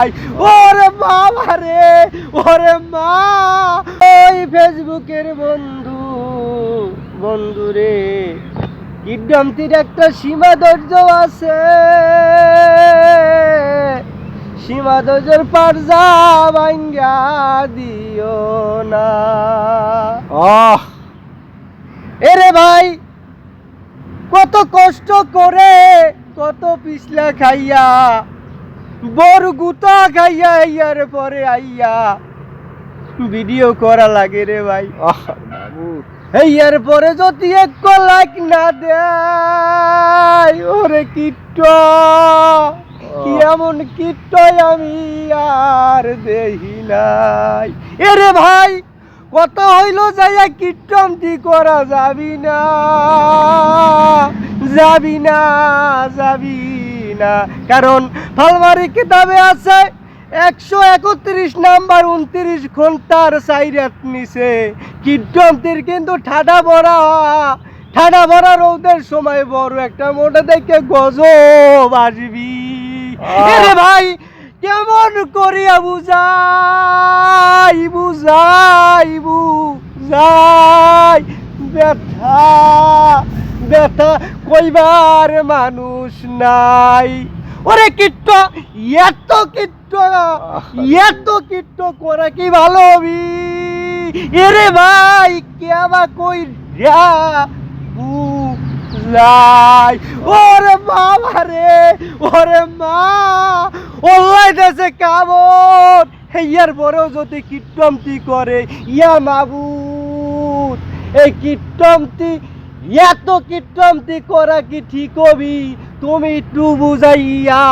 ওরে বাবা রে, ওরে মা, ওই ফেসবুকের বন্ধু রে, কিডন্যাপটির একটা সীমা ধৈর্য আছে, সীমা ধৈর্যের পারজা ভাঙ্গা দিও না। এরে ভাই, কত কষ্ট করে, কত পিছলা খাইয়া, বড় গুতা খাইয়া ইয়ার পরে আইয়া ভিডিও করা লাগে রে ভাই। ইয়ার পরে যদি এক লাইক না দেয়, ওরে কিট্ট, কি এমন কিট্ট আমি আর দেখি নাই। এরে ভাই, কত হইল যাইয়া কীর্তনটি করা যাবি না, যাবি না, যাবি না, কারণ ফালমারি কিতাবে আছে 131 নাম্বার 29 ঘন্টার সাইরাত নিছে। কীর্তনটির কিন্তু ঠাডা ভরা রোদের সময় বড় একটা মোটা দেখে গজব আসবি। এরে ভাই, কেমন করিয়া বুঝাই ব্যথা কইবার মানুষ নাই। ওরে কীট্ট, এত কীট্ট করে কি ভালো হবি? এরে ভাই, কেবা কই বুঝাই। ওরে বাবা রে, ওরে মা, অনলাইন আছে কামড়, ইয়ার পরেও যদি কীর্তনটি করে, ইয়া মাবুদ, এই কীর্তনটি, এত কীর্তনটি করা কি ঠিক হবি? তুমি একটু বুঝাইয়া